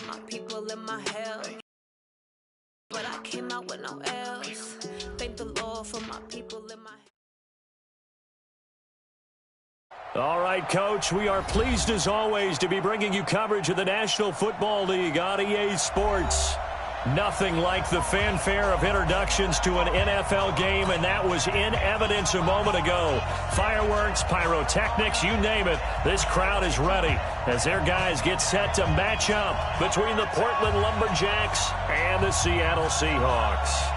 my people in my hell. But I came out with no else. Thank the Lord for my people in my hell. All right, Coach, we are pleased as always to be bringing you coverage of the National Football League on EA Sports. Nothing like the fanfare of introductions to an NFL game, and that was in evidence a moment ago. Fireworks, pyrotechnics, you name it. This crowd is ready as their guys get set to match up between the Portland Lumberjacks and the Seattle Seahawks.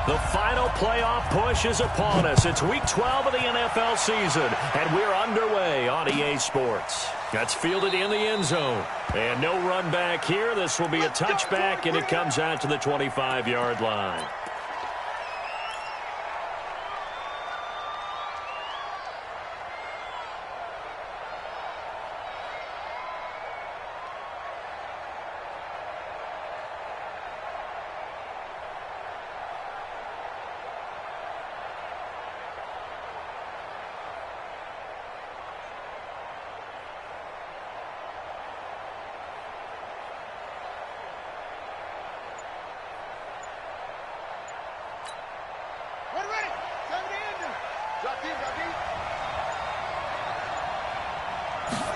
The final playoff push is upon us. It's Week 12 of the NFL season, and we're underway on EA Sports. That's fielded in the end zone. And no run back here. This will be a touchback, and it comes out to the 25-yard line.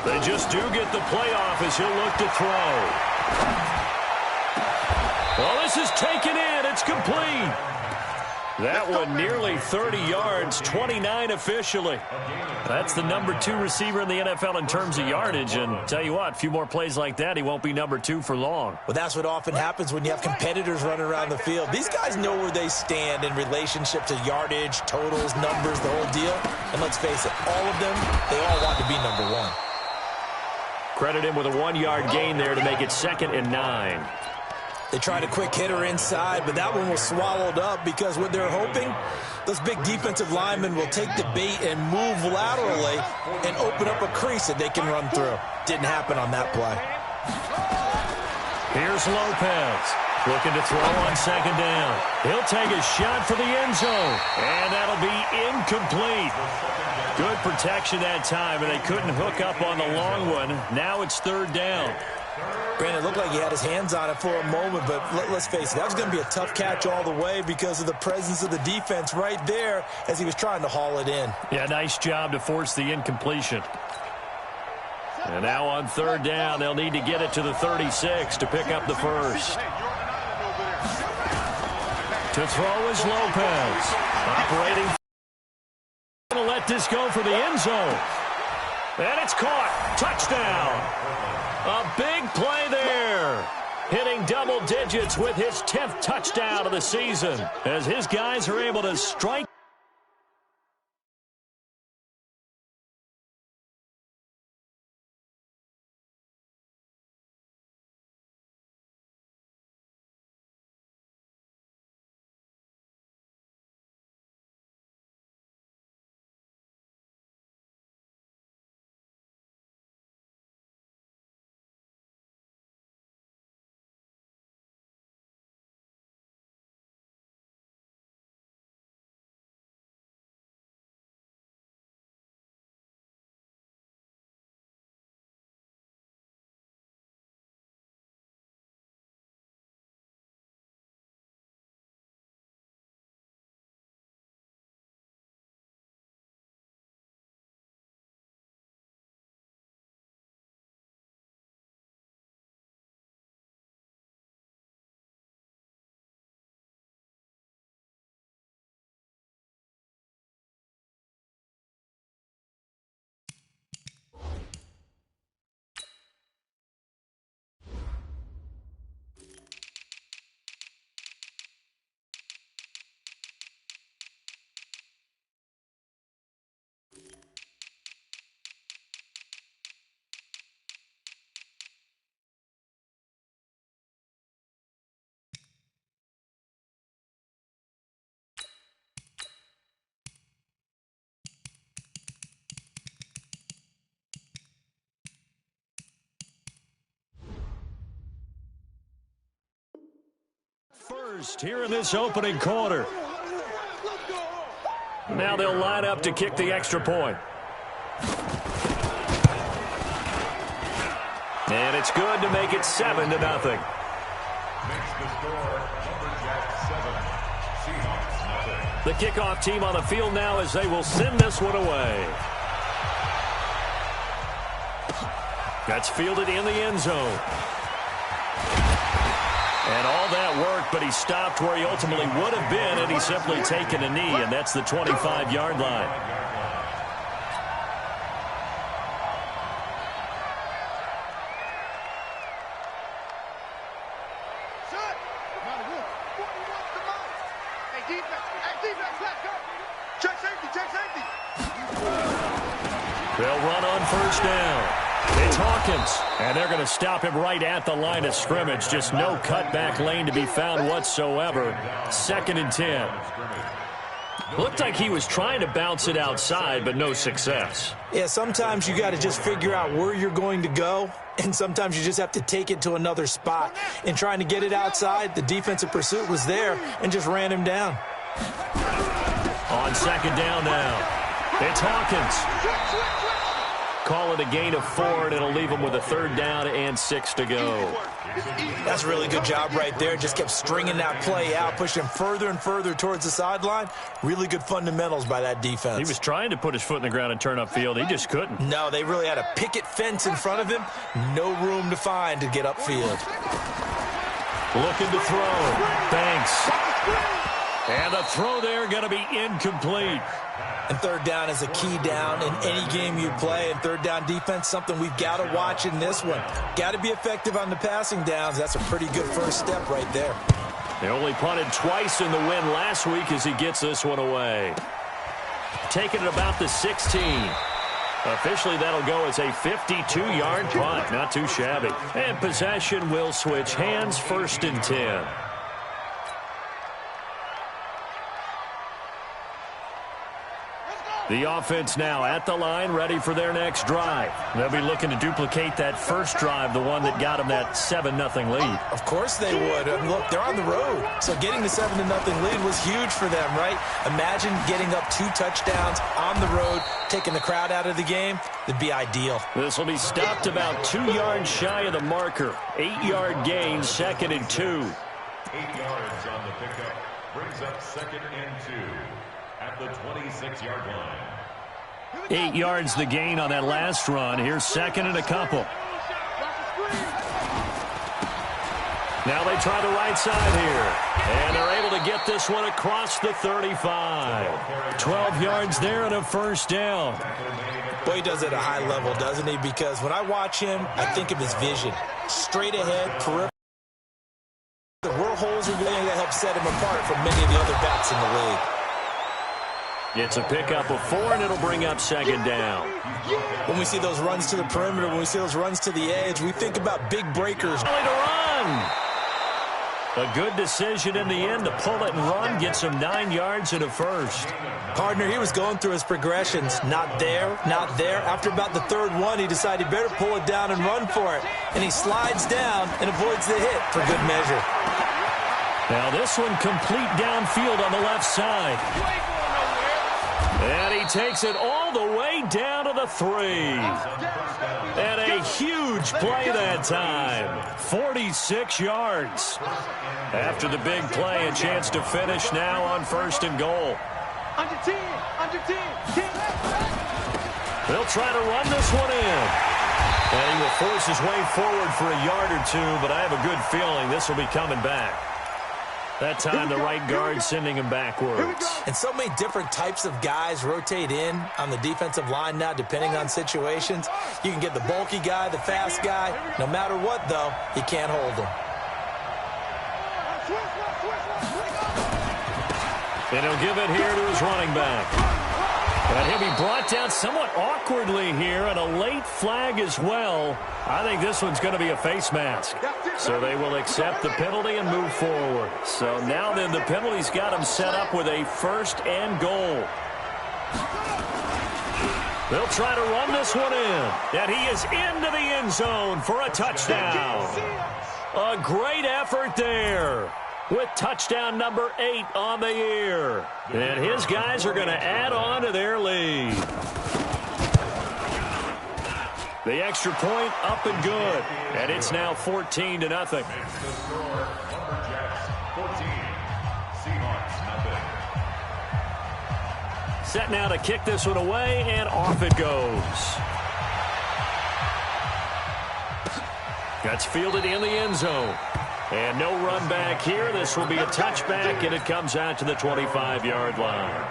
They just do get the playoff as he'll look to throw. Well, this is taken in. It's complete. That one nearly 30 yards, 29 officially. That's the number 2 receiver in the NFL in terms of yardage. And tell you what, a few more plays like that, he won't be number 2 for long. Well, that's what often happens when you have competitors running around the field. These guys know where they stand in relationship to yardage, totals, numbers, the whole deal. And let's face it, all of them, they all want to be number 1. Credit him with a 1-yard gain there to make it 2nd and 9. They tried a quick hitter inside, but that one was swallowed up because what they're hoping, those big defensive linemen will take the bait and move laterally and open up a crease that they can run through. Didn't happen on that play. Here's Lopez looking to throw on 2nd down. He'll take a shot for the end zone, and that'll be incomplete. Good protection that time, and they couldn't hook up on the long one. Now it's 3rd down. Granted, it looked like he had his hands on it for a moment, but let's face it, that was going to be a tough catch all the way because of the presence of the defense right there as he was trying to haul it in. Yeah, nice job to force the incompletion. And now on 3rd down, they'll need to get it to the 36 to pick up the first. To throw is Lopez. Operating. Going to let this go for the end zone. And it's caught. Touchdown. A big play there. Hitting double digits with his 10th touchdown of the season as his guys are able to strike. First here in this opening quarter. Now they'll line up to kick the extra point. And it's good to make it 7-0. Makes the score Lumberjacks 7, Seahawks 0. The kickoff team on the field now as they will send this one away. That's fielded in the end zone. And all that work, but he stopped where he ultimately would have been, and he's simply taken a knee, and that's the 25-yard line. They'll run on first down. It's Hawkins, and they're going to stop him right at the line of scrimmage. Just no cutback lane to be found whatsoever. 2nd and 10. Looked like he was trying to bounce it outside, but no success. Yeah, sometimes you got to just figure out where you're going to go, and sometimes you just have to take it to another spot. In trying to get it outside, the defensive pursuit was there and just ran him down. On 2nd down now. It's Hawkins. Call it a gain of 4, and it'll leave him with a 3rd down and 6 to go. That's a really good job right there. Just kept stringing that play out, pushing him further and further towards the sideline. Really good fundamentals by that defense. He was trying to put his foot in the ground and turn upfield. He just couldn't. No, they really had a picket fence in front of him. No room to find to get upfield. Looking to throw. Banks. And the throw there going to be incomplete. And 3rd down is a key down in any game you play. And 3rd down defense, something we've got to watch in this one. Got to be effective on the passing downs. That's a pretty good first step right there. They only punted twice in the win last week as he gets this one away. Taking it about the 16. Officially, that'll go as a 52-yard punt. Not too shabby. And possession will switch hands. 1st and 10. The offense now at the line, ready for their next drive. They'll be looking to duplicate that first drive, the one that got them that 7-0 lead. Of course they would. I mean, look, they're on the road. So getting the 7-0 lead was huge for them, right? Imagine getting up 2 touchdowns on the road, taking the crowd out of the game. It'd be ideal. This will be stopped about 2 yards shy of the marker. 8-yard gain, 2nd and 2. 8 yards on the pickup brings up 2nd and 2. At the 26-yard line. 8 yards the gain on that last run. Here's 2nd and a couple. Now they try the right side here. And they're able to get this one across the 35. 12 yards there and a 1st down. Boy, he does it at a high level, doesn't he? Because when I watch him, I think of his vision. Straight ahead, peripheral. Where holes are going to help set him apart from many of the other backs in the league. It's a pickup of 4, and it'll bring up 2nd down. When we see those runs to the perimeter, when we see those runs to the edge, we think about big breakers. To run. A good decision in the end to pull it and run. Gets him 9 yards and a 1st. Partner, he was going through his progressions. Not there, not there. After about the 3rd one, he decided he better pull it down and run for it. And he slides down and avoids the hit for good measure. Now this one complete downfield on the left side. And he takes it all the way down to the 3. And a huge play that time. 46 yards. After the big play, a chance to finish now on 1st and goal. Under 10, under 10, 10. They'll try to run this one in. And he will force his way forward for a yard or 2, but I have a good feeling this will be coming back. That time, the right guard sending him backwards. And so many different types of guys rotate in on the defensive line now, depending on situations. You can get the bulky guy, the fast guy. No matter what, though, you can't hold him. And he'll give it here to his running back. And he'll be brought down somewhat awkwardly here, and a late flag as well. I think this one's going to be a face mask. So they will accept the penalty and move forward. So now then the penalty's got him set up with a 1st and goal. They'll try to run this one in. And he is into the end zone for a touchdown. A great effort there. with touchdown number 8 on the year. And his guys are going to add on to their lead. The extra point up and good. And it's now 14-0. Lumberjacks 14, Seahawks nothing. Set now to kick this one away, and off it goes. That's fielded in the end zone. And no run back here. This will be a touchback, and it comes out to the 25-yard line.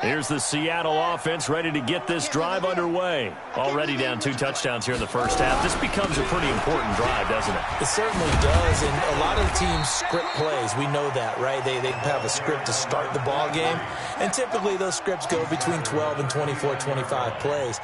Here's the Seattle offense ready to get this drive underway. Already down 2 touchdowns here in the first half. This becomes a pretty important drive, doesn't it? It certainly does, and a lot of teams script plays. We know that, right? They have a script to start the ball game, and typically those scripts go between 12 and 24, 25 plays.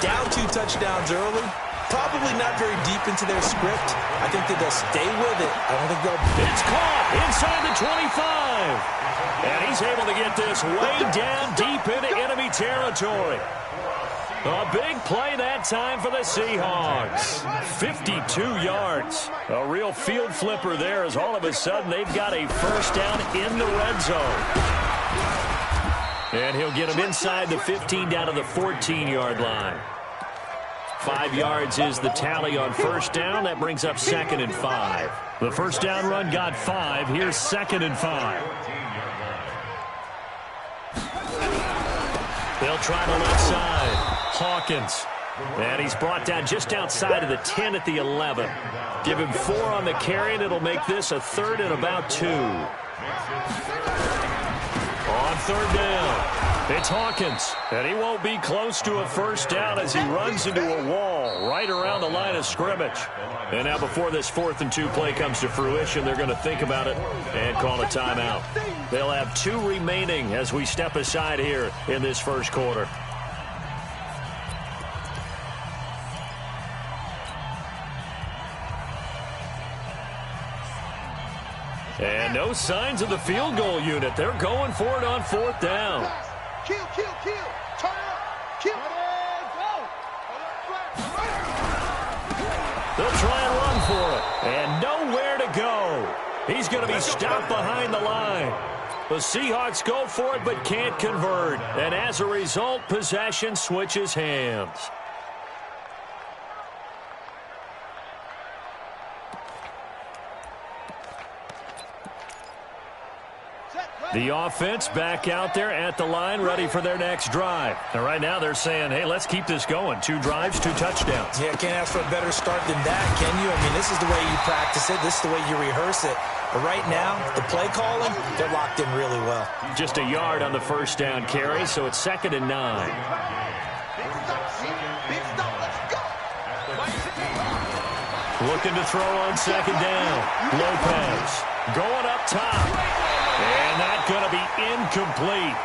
Down 2 touchdowns early, probably not very deep into their script. I think that they'll stay with it. I don't think they'll... It's caught inside the 25. And he's able to get this way down deep into enemy territory. A big play that time for the Seahawks. 52 yards. A real field flipper there as all of a sudden they've got a first down in the red zone. And he'll get him inside the 15 down to the 14-yard line. 5 yards is the tally on first down. That brings up 2nd and 5. The first down run got 5. Here's 2nd and 5. They'll try the left side. Hawkins. And he's brought down just outside of the 10 at the 11. Give him 4 on the carry, and it'll make this a 3rd and about 2. On 3rd down, it's Hawkins. And he won't be close to a first down as he runs into a wall right around the line of scrimmage. And now before this 4th and 2 play comes to fruition, they're going to think about it and call a timeout. They'll have 2 remaining as we step aside here in this first quarter. And no signs of the field goal unit. They're going for it on 4th down. Kill. Turn up. Kill. Go. They'll try and run for it. And nowhere to go. He's going to be stopped behind the line. The Seahawks go for it but can't convert. And as a result, possession switches hands. The offense back out there at the line, ready for their next drive. And right now they're saying, hey, let's keep this going. 2 drives, 2 touchdowns. Yeah, can't ask for a better start than that, can you? I mean, this is the way you practice it. This is the way you rehearse it. But right now, the play calling, they're locked in really well. Just a yard on the first down carry, so it's 2nd and 9. Looking to throw on 2nd down. Lopez going up top. And that's going to be incomplete.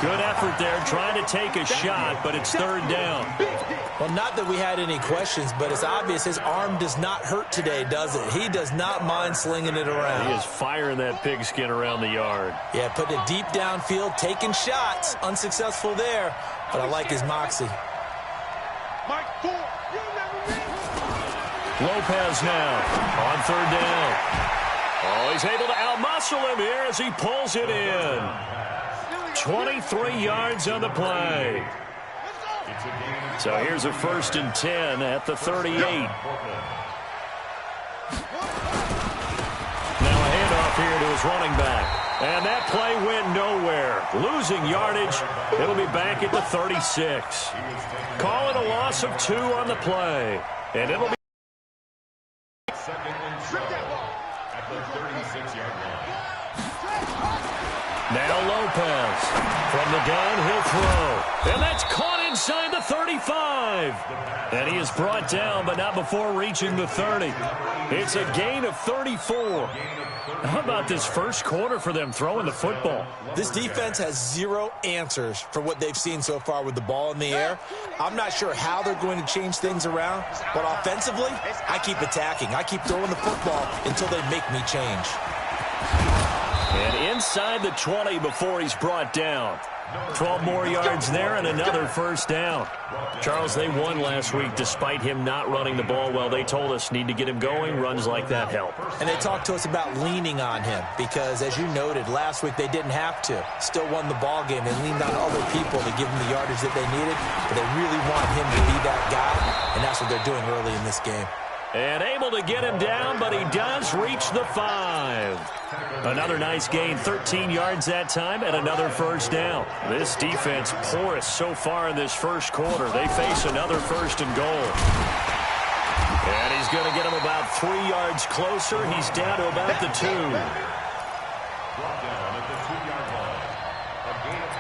Good effort there trying to take a shot, but it's 3rd down. Well, not that we had any questions, but it's obvious his arm does not hurt today, does it? He does not mind slinging it around. He is firing that pigskin around the yard. Yeah, putting it deep downfield, taking shots. Unsuccessful there, but I like his moxie. Lopez now on 3rd down. Oh, he's able to outmuscle him here as he pulls it in. 23 yards on the play. So here's a 1st and 10 at the 38. Now a handoff here to his running back. And that play went nowhere. Losing yardage. It'll be back at the 36. Calling a loss of 2 on the play. And it'll be 2nd and 12 at the 36-yard line. Now Lopez from the gun, he'll throw. And that's caught inside the 35. And he is brought down, but not before reaching the 30. It's a gain of 34. How about this first quarter for them throwing the football? This defense has 0 answers for what they've seen so far with the ball in the air. I'm not sure how they're going to change things around, but offensively, I keep attacking. I keep throwing the football until they make me change. And inside the 20 before he's brought down. 12 more yards there and another first down. Charles, they won last week despite him not running the ball well. They told us need to get him going. Runs like that help. And they talked to us about leaning on him because, as you noted, last week they didn't have to. Still won the ball game. They leaned on other people to give them the yardage that they needed, but they really want him to be that guy, and that's what they're doing early in this game. And able to get him down, but he does reach the 5. Another nice gain, 13 yards that time, and another first down. This defense porous so far in this first quarter. They face another first and goal. And he's going to get him about 3 yards closer. He's down to about the 2. Brought down at the 2-yard line. A gain of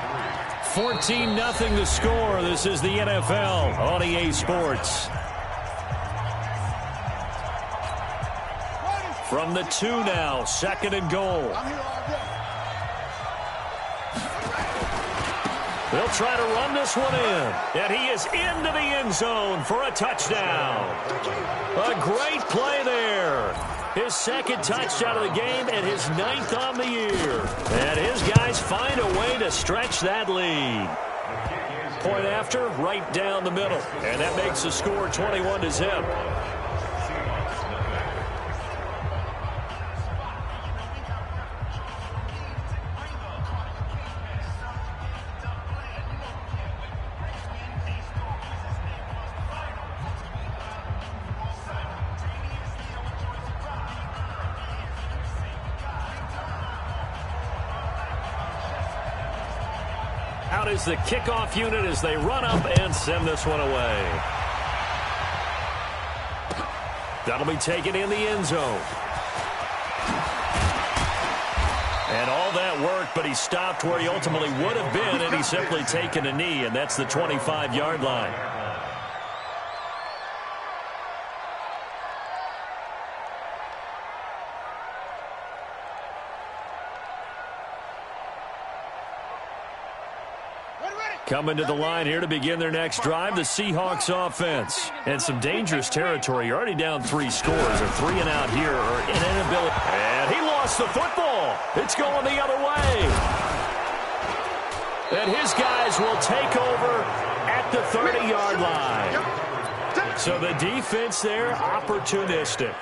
3. 14-0 the score. This is the NFL on EA Sports. From the 2 now, second and goal. They'll try to run this one in. And he is into the end zone for a touchdown. A great play there. His second touchdown of the game and his 9th on the year. And his guys find a way to stretch that lead. Point after, right down the middle. And that makes the score 21-0. Out is the kickoff unit as they run up and send this one away. That'll be taken in the end zone. And all that work, but he stopped where he ultimately would have been, and he's simply taken a knee, and that's the 25-yard line. Coming to the line here to begin their next drive, the Seahawks offense. And some dangerous territory. You're already down 3 scores. A 3 and out here or an inability. And he lost the football. It's going the other way. And his guys will take over at the 30-yard line. So the defense there, opportunistic.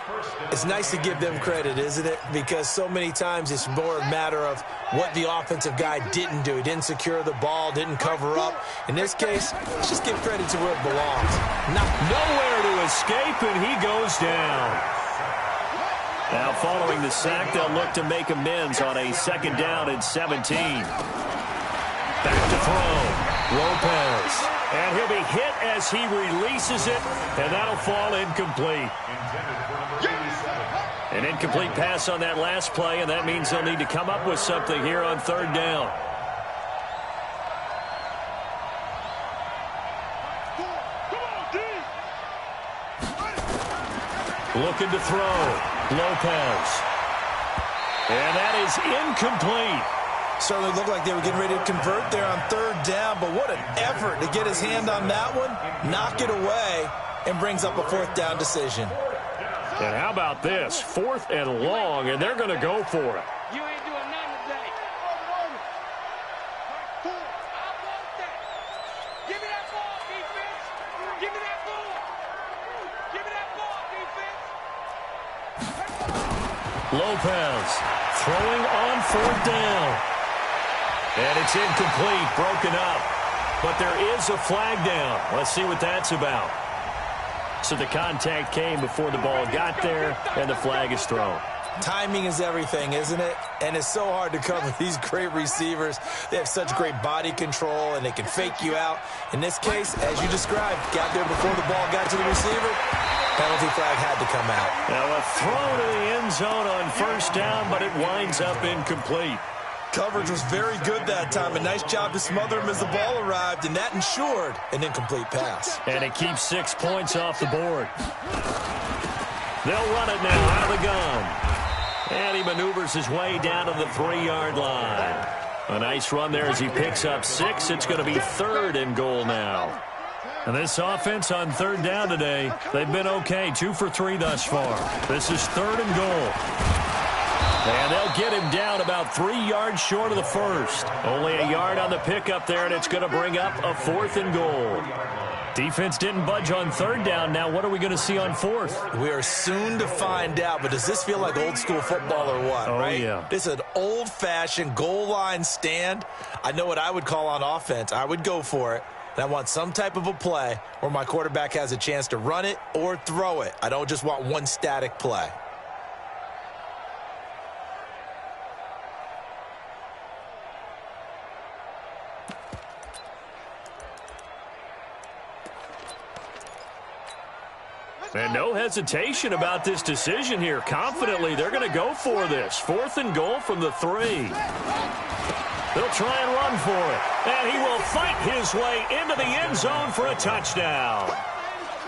It's nice to give them credit, isn't it? Because so many times it's more a matter of what the offensive guy didn't do. He didn't secure the ball, didn't cover up. In this case, let's just give credit to where it belongs. Nowhere to escape, and he goes down. Now following the sack, they'll look to make amends on a 2nd down and 17. Back to throw. Lopez. And he'll be hit as he releases it, and that'll fall incomplete. An incomplete pass on that last play, and that means they'll need to come up with something here on 3rd down. Looking to throw. Lopez. And that is incomplete. Certainly looked like they were getting ready to convert there on 3rd down, but what an effort to get his hand on that one, knock it away, and brings up a 4th down decision. And how about this? 4th and long, and they're going to go for it. You ain't doing nothing today. I want that. Give me that ball, defense. Give me that ball. Give me that ball, defense. Lopez throwing on 4th down. And it's incomplete, broken up. But there is a flag down. Let's see what that's about. So the contact came before the ball got there, and the flag is thrown. Timing is everything, isn't it? And it's so hard to cover these great receivers. They have such great body control, and they can fake you out. In this case, as you described, got there before the ball got to the receiver. Penalty flag had to come out. Now a throw to the end zone on 1st down, but it winds up incomplete. Coverage was very good that time. A nice job to smother him as the ball arrived, and that ensured an incomplete pass. And it keeps 6 points off the board. They'll run it now out of the gun. And he maneuvers his way down to the 3-yard line. A nice run there as he picks up 6. It's going to be 3rd and goal now. And this offense on 3rd down today, they've been okay. 2 for 3 thus far. This is 3rd and goal. And they'll get him down about 3 yards short of the first. Only a yard on the pickup there, and it's going to bring up a 4th and goal. Defense didn't budge on 3rd down. Now what are we going to see on 4th? We are soon to find out, but does this feel like old school football or what, right? Yeah. This is an old-fashioned goal line stand. I know what I would call on offense. I would go for it. And I want some type of a play where my quarterback has a chance to run it or throw it. I don't just want one static play. And no hesitation about this decision here. Confidently, they're going to go for this. 4th and goal from the 3. They'll try and run for it. And he will fight his way into the end zone for a touchdown.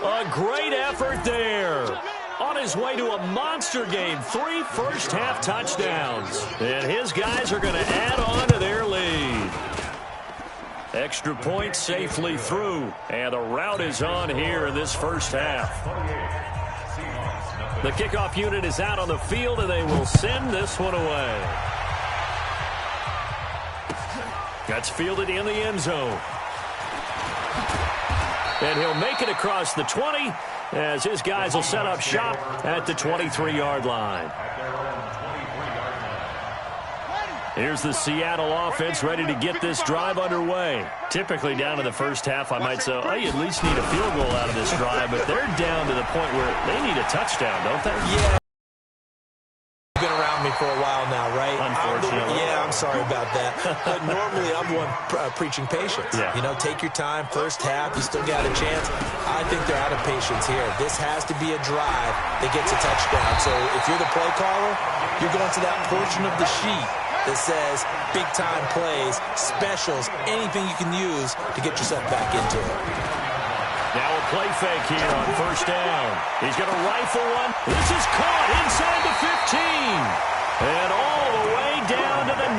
A great effort there. On his way to a monster game. 3 first-half touchdowns. And his guys are going to add on to their lead. Extra point safely through, and the route is on here in this first half. The kickoff unit is out on the field, and they will send this one away. That's fielded in the end zone. And he'll make it across the 20 as his guys will set up shop at the 23-yard line. Here's the Seattle offense ready to get this drive underway. Typically down in the first half, I might say, oh, you at least need a field goal out of this drive, but they're down to the point where they need a touchdown, don't they? Yeah. You've been around me for a while now, right? Unfortunately. I'm sorry about that. But normally I'm the one preaching patience. Yeah. You know, take your time. First half, you still got a chance. I think they're out of patience here. This has to be a drive that gets a touchdown. So if you're the play caller, you're going to that portion of the sheet that says big-time plays, specials, anything you can use to get yourself back into it. Now a play fake here on first down. He's going to rifle one. This is caught inside the 15. And all the way down to the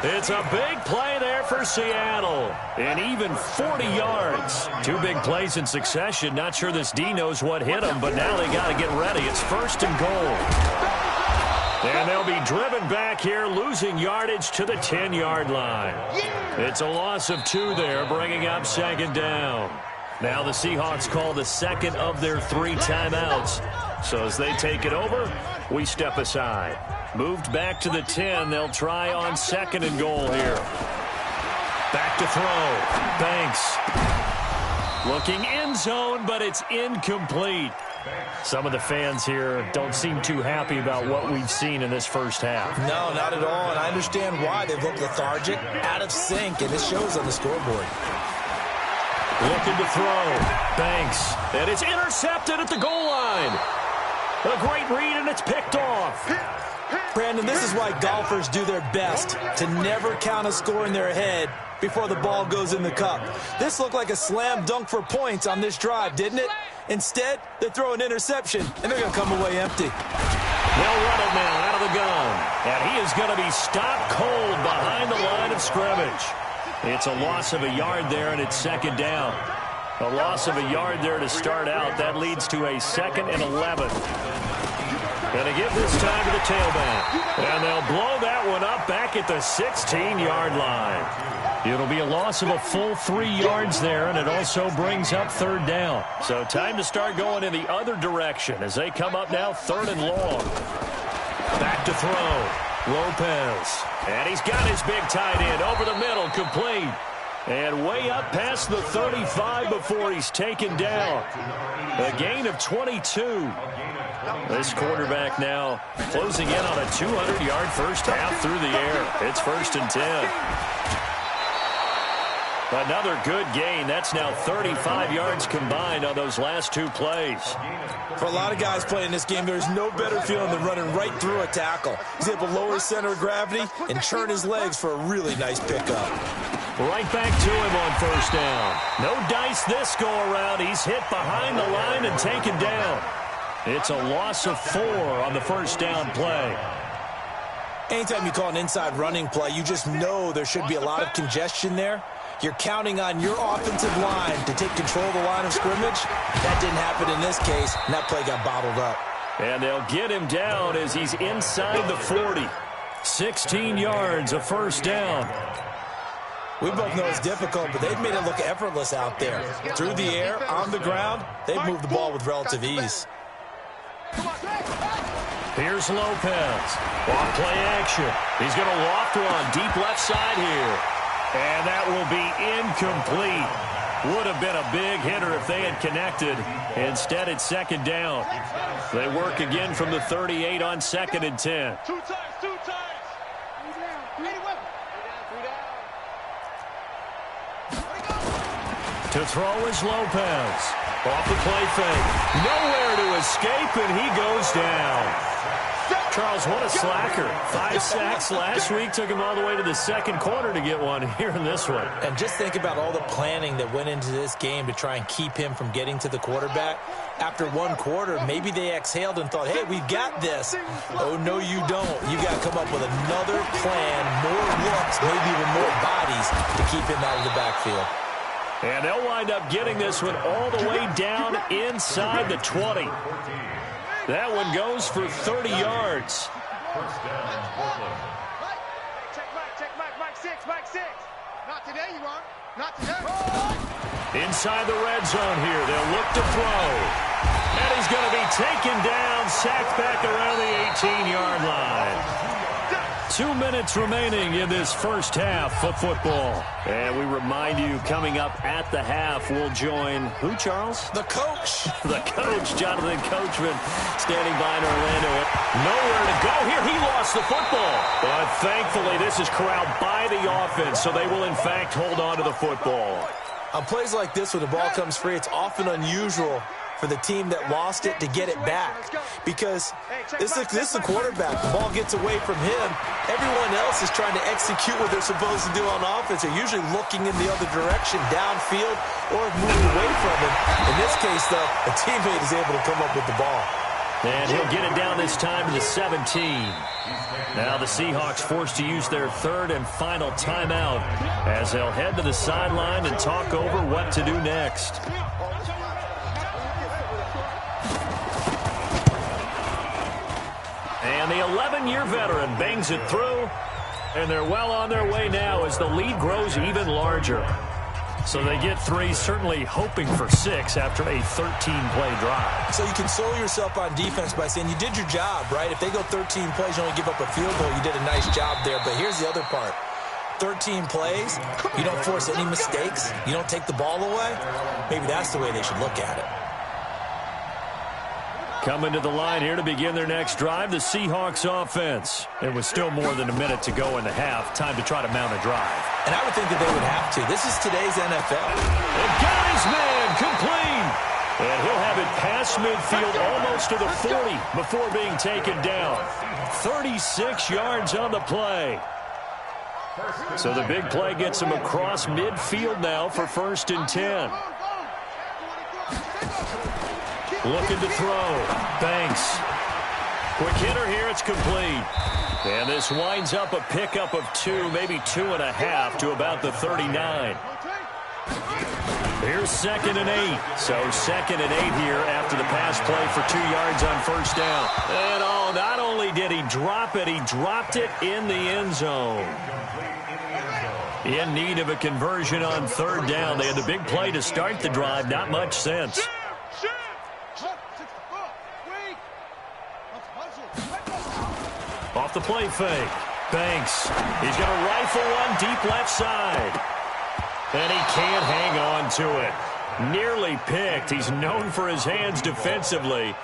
9. It's a big play there for Seattle. And even 40 yards. 2 big plays in succession. Not sure this D knows what hit him, but now they got to get ready. It's 1st and goal. And they'll be driven back here, losing yardage to the 10-yard line. It's a loss of 2 there, bringing up 2nd down. Now the Seahawks call the 2nd of their 3 timeouts. So as they take it over, we step aside. Moved back to the 10. They'll try on 2nd and goal here. Back to throw. Banks. Looking end zone, but it's incomplete. Some of the fans here don't seem too happy about what we've seen in this first half. No, not at all, and I understand why. They've looked lethargic, out of sync, and it shows on the scoreboard. Looking to throw. Banks. And it's intercepted at the goal line. A great read, and it's picked off. Brandon, this is why golfers do their best to never count a score in their head before the ball goes in the cup. This looked like a slam dunk for points on this drive, didn't it? Instead, they throw an interception, and they're going to come away empty. They'll run it now out of the gun. And he is going to be stopped cold behind the line of scrimmage. It's a loss of a yard there, and it's 2nd down. A loss of a yard there to start out. That leads to a 2nd and 11. Going to give this time to the tailback. And they'll blow that one up back at the 16-yard line. It'll be a loss of a full 3 yards there, and it also brings up 3rd down. So time to start going in the other direction as they come up now 3rd and long. Back to throw. Lopez. And he's got his big tight end over the middle, complete. And way up past the 35 before he's taken down. A gain of 22. This quarterback now closing in on a 200-yard first half through the air. It's 1st and 10. Another good gain. That's now 35 yards combined on those last 2 plays. For a lot of guys playing this game, there's no better feeling than running right through a tackle. He's able to lower his center of gravity and churn his legs for a really nice pickup. Right back to him on 1st down. No dice this go-around. He's hit behind the line and taken down. It's a loss of 4 on the 1st down play. Anytime you call an inside running play, you just know there should be a lot of congestion there. You're counting on your offensive line to take control of the line of scrimmage. That didn't happen in this case, and that play got bottled up. And they'll get him down as he's inside the 40. 16 yards, a first down. We both know it's difficult, but they've made it look effortless out there. Through the air, on the ground, they've moved the ball with relative ease. Here's Lopez. Off play action. He's going to loft one deep left side here. And that will be incomplete. Would have been a big hitter if they had connected. Instead, it's second down. They work again from the 38 on 2nd and 10. Two times. To throw is Lopez. Off the play fake. Nowhere to escape, and he goes down. Charles, what a slacker. 5 sacks last week. Took him all the way to the second quarter to get one here in this one. And just think about all the planning that went into this game to try and keep him from getting to the quarterback. After one quarter, maybe they exhaled and thought, hey, we've got this. Oh, no, you don't. You got to come up with another plan, more looks, maybe even more bodies to keep him out of the backfield. And they'll wind up getting this one all the way down inside the 20. That one goes for 30 yards. Check Mike 6. Not today, you aren't. Not today. Inside the red zone here. They'll look to throw. And he's going to be taken down, sacked back around the 18-yard line. 2 minutes remaining in this first half of football. And we remind you, coming up at the half, we'll join who, Charles? The coach. The coach, Jonathan Coachman, standing by in Orlando. Nowhere to go here. He lost the football. But thankfully, this is corralled by the offense, so they will, in fact, hold on to the football. On plays like this where the ball comes free, it's often unusual for the team that lost it to get it back. Because this is the quarterback. The ball gets away from him. Everyone else is trying to execute what they're supposed to do on offense. They're usually looking in the other direction, downfield, or moving away from him. In this case, though, a teammate is able to come up with the ball. And he'll get it down this time to the 17. Now the Seahawks forced to use their third and final timeout as they'll head to the sideline and talk over what to do next. And the 11-year veteran bangs it through, and they're well on their way now as the lead grows even larger. So they get 3, certainly hoping for 6 after a 13-play drive. So you console yourself on defense by saying you did your job, right? If they go 13 plays, you only give up a field goal, you did a nice job there. But here's the other part. 13 plays, you don't force any mistakes, you don't take the ball away. Maybe that's the way they should look at it. Coming to the line here to begin their next drive, the Seahawks offense. There was still more than a minute to go in the half. Time to try to mount a drive. And I would think that they would have to. This is today's NFL. And got his man complete. And he'll have it past midfield almost to the 40 before being taken down. 36 yards on the play. So the big play gets him across midfield now for 1st and 10. Looking to throw. Banks. Quick hitter here. It's complete. And this winds up a pickup of 2, maybe 2.5 to about the 39. Here's 2nd and 8. So 2nd and 8 here after the pass play for 2 yards on 1st down. And not only did he drop it, he dropped it in the end zone. In need of a conversion on 3rd down. They had the big play to start the drive. Not much sense. Off the play fake. Banks. He's going to rifle one deep left side. And he can't hang on to it. Nearly picked. He's known for his hands defensively.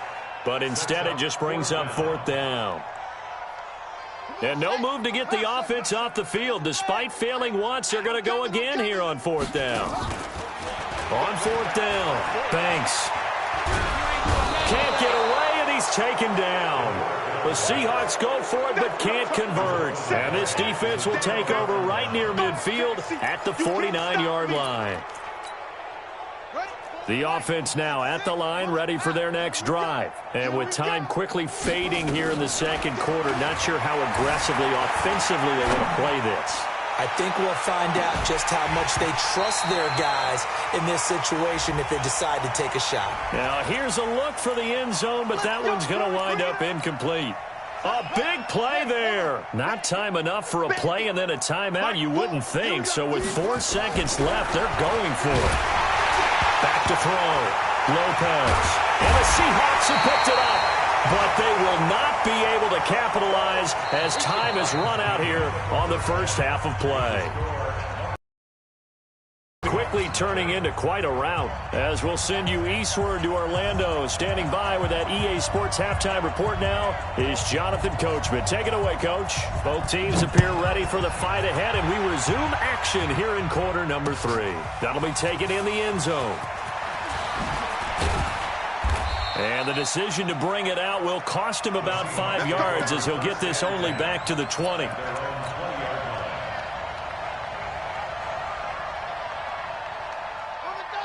But instead it just brings up 4th down. And no move to get the offense off the field. Despite failing once, they're going to go again here on 4th down. On 4th down, Banks. Can't get away, and he's taken down. The Seahawks go for it, but can't convert. And this defense will take over right near midfield at the 49-yard line. The offense now at the line, ready for their next drive. And with time quickly fading here in the second quarter, not sure how aggressively, offensively they want to play this. I think we'll find out just how much they trust their guys in this situation if they decide to take a shot. Now, here's a look for the end zone, but that one's going to wind up incomplete. A big play there. Not time enough for a play and then a timeout, you wouldn't think. So with 4 seconds left, they're going for it. Back to throw. Lopez. And the Seahawks have picked it up. But they will not be able to capitalize as time has run out here on the first half of play. Quickly turning into quite a rout as we'll send you eastward to Orlando. Standing by with that EA Sports halftime report now is Jonathan Coachman. Take it away, Coach. Both teams appear ready for the fight ahead, and we resume action here in quarter number 3. That'll be taken in the end zone. And the decision to bring it out will cost him about 5 yards as he'll get this only back to the 20.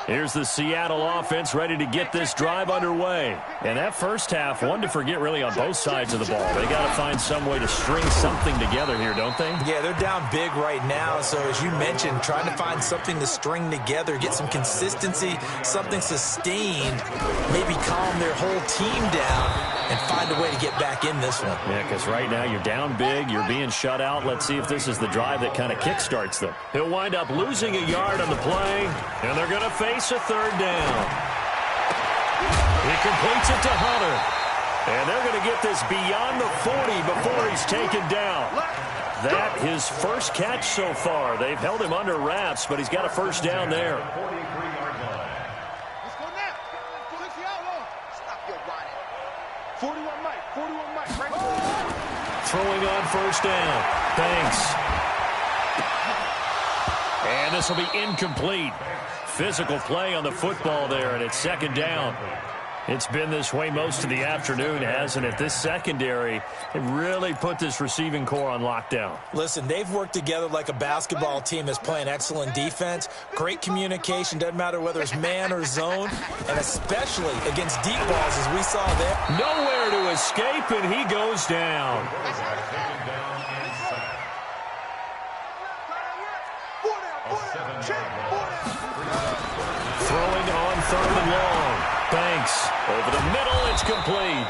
Here's the Seattle offense ready to get this drive underway. And that first half, one to forget really on both sides of the ball. They got to find some way to string something together here, don't they? Yeah, they're down big right now. So as you mentioned, trying to find something to string together, get some consistency, something sustained, maybe calm their whole team down and find a way to get back in this one. Yeah, because right now you're down big, you're being shut out. Let's see if this is the drive that kind of kickstarts them. He'll wind up losing a yard on the play, and they're going to face a third down. He completes it to Hunter. And they're going to get this beyond the 40 before he's taken down. That his first catch so far. They've held him under wraps, but he's got a first down there. Let's go now. 60 out low. Stop your whining. 41 Mike. 41 Mike. Right there. Throwing on first down. Thanks. And this will be incomplete. Physical play on the football there, and it's second down. It's been this way most of the afternoon, hasn't it? This secondary, they really put this receiving core on lockdown. Listen, they've worked together like a basketball team that's playing excellent defense, great communication, doesn't matter whether it's man or zone, and especially against deep balls as we saw there. Nowhere to escape, and he goes down. Throwing on third and long. Banks over the middle. It's complete.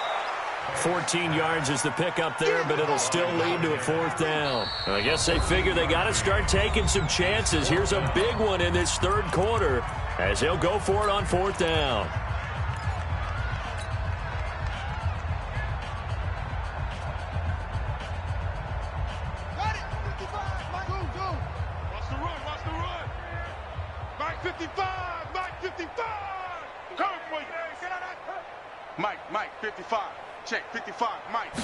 14 yards is the pickup there, but it'll still lead to a fourth down. I guess they figure they got to start taking some chances. Here's a big one in this third quarter as they'll go for it on fourth down. Got it. 55. Mike, go. Watch the run. 55. Mike, 55. Come for you. Get on that. Mike, 55. Check, 55. Mike.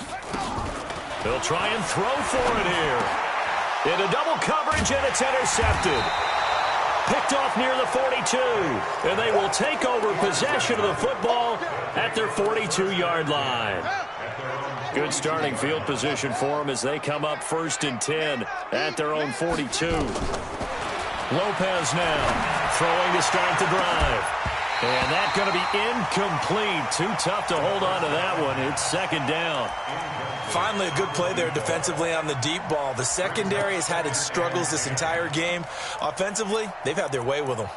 They'll try and throw for it here. Into double coverage, and it's intercepted. Picked off near the 42. And they will take over possession of the football at their 42-yard line. Good starting field position for them as they come up 1st and 10 at their own 42. Lopez now throwing to start the drive. And that's going to be incomplete. Too tough to hold on to that one. It's second down. Finally, a good play there defensively on the deep ball. The secondary has had its struggles this entire game. Offensively, they've had their way with them.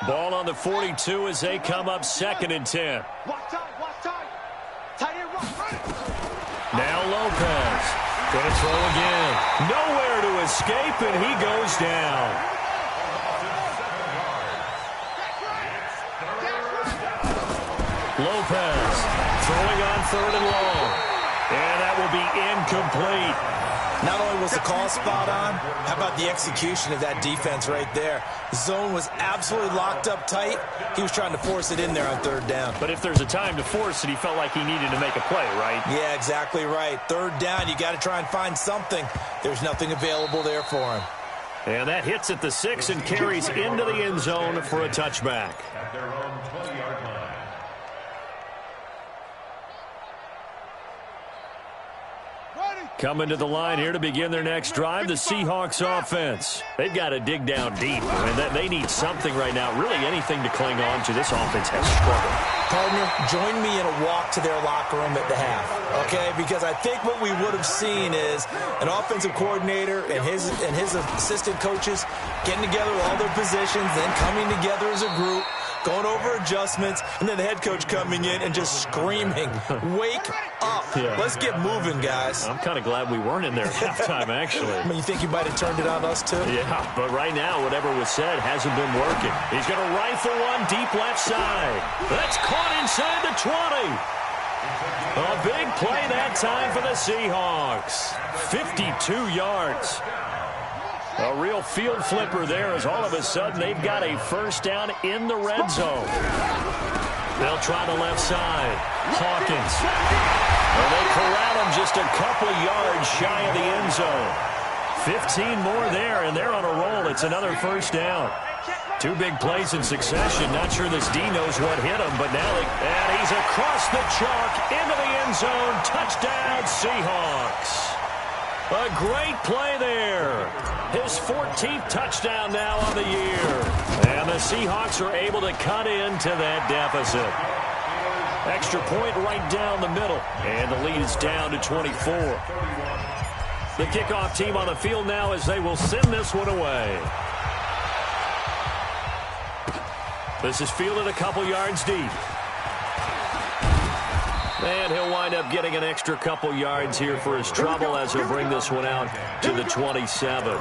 Ball on the 42 as they come up 2nd and 10. Watch time. Tight end run. Now Lopez. Going to throw again. Nowhere to escape, and he goes down. Lopez throwing on 3rd and long. And that will be incomplete. Not only was the call spot on, how about the execution of that defense right there? The zone was absolutely locked up tight. He was trying to force it in there on 3rd down. But if there's a time to force it, he felt like he needed to make a play, right? Yeah, exactly right. 3rd down, you got to try and find something. There's nothing available there for him. And that hits at the 6 and carries into the end zone for a touchback. At their own 20-yard line. Coming to the line here to begin their next drive, the Seahawks offense. They've got to dig down deep. I mean, they need something right now, really anything to cling on to. This offense has struggled. Partner, join me in a walk to their locker room at the half, okay? Because I think what we would have seen is an offensive coordinator and his assistant coaches getting together all their positions, then coming together as a group, going over adjustments, and then the head coach coming in and just screaming, wake up. Yeah. Let's get moving, guys. I'm kind of glad we weren't in there at halftime, actually. I mean, you think you might have turned it on us, too? Yeah, but right now, whatever was said hasn't been working. He's going to rifle one deep left side. That's caught inside the 20. A big play that time for the Seahawks. 52 yards. A real field flipper there as all of a sudden they've got a first down in the red zone. They'll try the left side. Hawkins. And they corral him just a couple yards shy of the end zone. 15 more there, and they're on a roll. It's another first down. Two big plays in succession. Not sure this D knows what hit him, but now and he's across the chalk into the end zone. Touchdown, Seahawks. A great play there. His 14th touchdown now on the year. And the Seahawks are able to cut into that deficit. Extra point right down the middle. And the lead is down to 24. The kickoff team on the field now as they will send this one away. This is fielded a couple yards deep. And he'll wind up getting an extra couple yards here for his trouble as he'll bring this one out to the 27.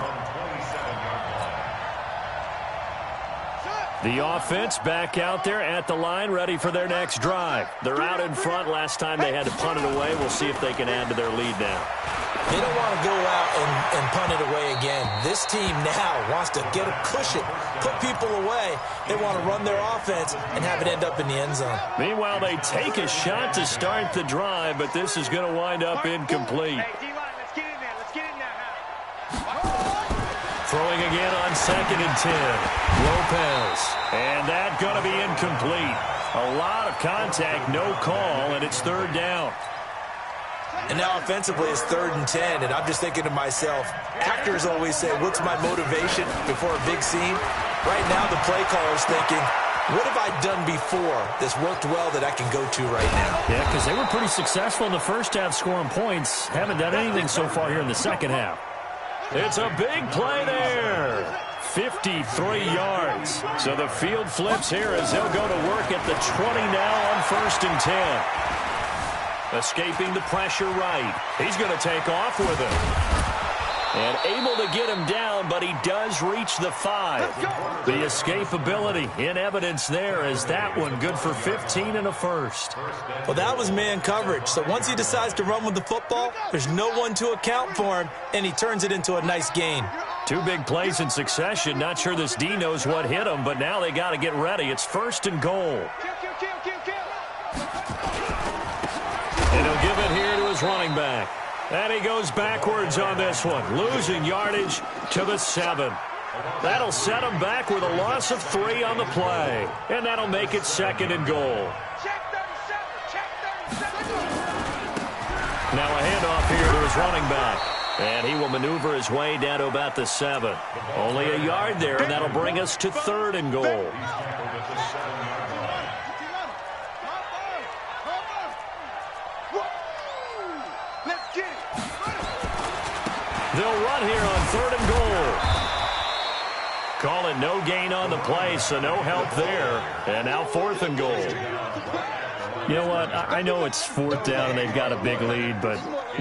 The offense back out there at the line, ready for their next drive. They're out in front. Last time they had to punt it away. We'll see if they can add to their lead now. They don't want to go out and punt it away again. This team now wants to get a cushion, put people away. They want to run their offense and have it end up in the end zone. Meanwhile, they take a shot to start the drive, but this is going to wind up incomplete. Hey, D-line, let's get in there. Let's get in there now. Throwing again on 2nd and 10. Lopez. And that going to be incomplete. A lot of contact, no call, and it's 3rd down. And now offensively it's 3rd and 10, and I'm just thinking to myself, actors always say, what's my motivation before a big scene? Right now the play caller's thinking, what have I done before that's worked well that I can go to right now? Yeah, because they were pretty successful in the first half scoring points. Haven't done anything so far here in the second half. It's a big play there. 53 yards. So the field flips here as they'll go to work at the 20 now on 1st and 10. Escaping the pressure right. He's going to take off with it. And able to get him down, but he does reach the 5. The escapability in evidence there as that one good for 15 and a first. Well, that was man coverage. So once he decides to run with the football, there's no one to account for him, and he turns it into a nice gain. Two big plays in succession. Not sure this D knows what hit him, but now they got to get ready. It's 1st and goal. And he'll give it here to his running back. And he goes backwards on this one, losing yardage to the 7. That'll set him back with a loss of 3 on the play. And that'll make it 2nd and goal. Now a handoff here to his running back. And he will maneuver his way down to about the 7. Only a yard there, and that'll bring us to 3rd and goal. They'll run here on 3rd and goal. Call it no gain on the play, so no help there. And now 4th and goal. You know what? I know it's 4th down and they've got a big lead, but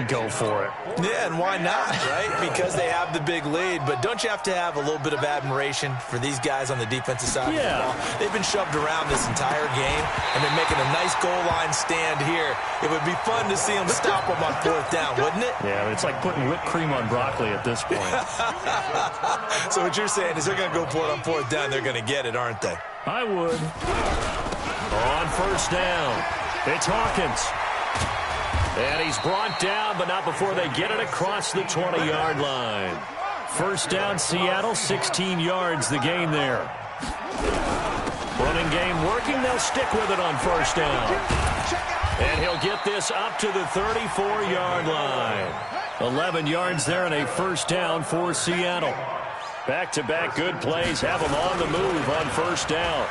go for it. Yeah, and why not, right? Because they have the big lead. But don't you have to have a little bit of admiration for these guys on the defensive side of the ball? They've been shoved around this entire game, and they're making a nice goal line stand here. It would be fun to see them stop them on 4th down, wouldn't it? Yeah, but it's like putting whipped cream on broccoli at this point. So what you're saying is they're going to go for it on 4th down. They're going to get it, aren't they? I would. On 1st down, it's Hawkins. And he's brought down, but not before they get it across the 20-yard line. 1st down, Seattle, 16 yards, the gain there. Running game working. They'll stick with it on 1st down. And he'll get this up to the 34-yard line. 11 yards there and a first down for Seattle. Back-to-back good plays have them on the move on first down.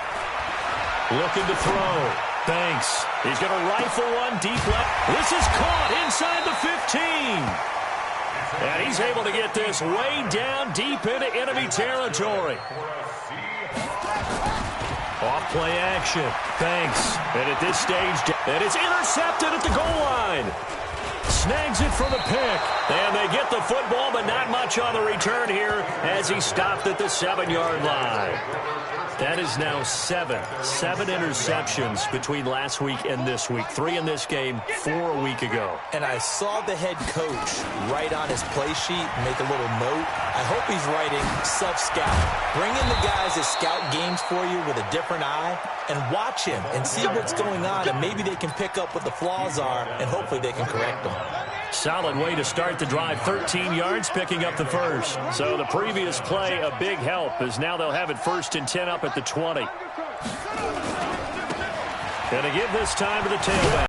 Looking to throw. Banks. He's going to rifle one deep left. This is caught inside the 15. And he's able to get this way down deep into enemy territory. Off play action. Banks. And at this stage, and it's intercepted at the goal line. Snags it for the pick. And they get the football, but not much on the return here as he stopped at the 7-yard line. That is now 7 interceptions between last week and this week. 3 in this game, 4 a week ago. And I saw the head coach write on his play sheet, make a little note. I hope he's writing self-scout. Bring in the guys that scout games for you with a different eye and watch him and see what's going on, and maybe they can pick up what the flaws are, and hopefully they can correct them. Solid way to start the drive. 13 yards, picking up the first. So the previous play, a big help, as now they'll have it 1st and 10 up at the 20. Going to give this time to the tailback.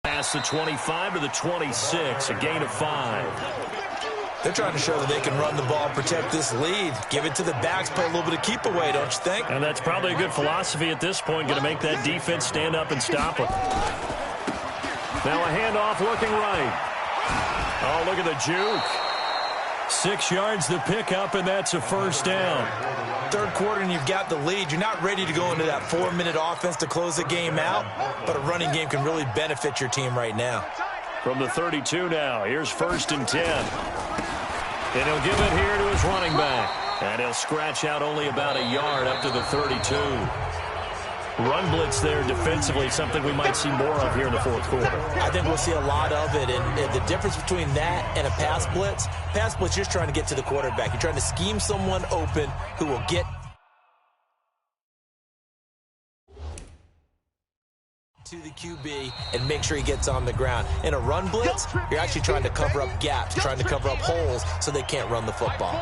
Past the 25 to the 26, a gain of 5. They're trying to show that they can run the ball, protect this lead. Give it to the backs, play a little bit of keep away, don't you think? And that's probably a good philosophy at this point, going to make that defense stand up and stop them. Now a handoff looking right. Oh, look at the juke. 6 yards the pickup, and that's a first down. Third quarter, and you've got the lead. You're not ready to go into that 4-minute offense to close the game out, but a running game can really benefit your team right now. From the 32 now, here's 1st and 10. And he'll give it here to his running back. And he'll scratch out only about a yard up to the 32. Run blitz there defensively, something we might see more of here in the fourth quarter. I think we'll see a lot of it, and the difference between that and a pass blitz, you're just trying to get to the quarterback. You're trying to scheme someone open who will get to the QB and make sure he gets on the ground. In a run blitz, you're actually trying to cover up gaps, trying to cover up holes so they can't run the football.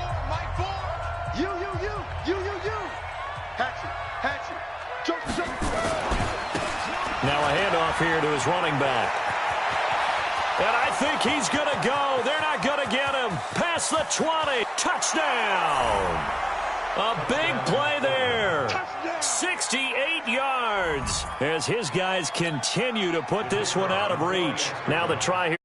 You. Hatchet. Now a handoff here to his running back. And I think he's going to go. They're not going to get him. Past the 20. Touchdown. A big play there. 68 yards as his guys continue to put this one out of reach. Now the try here.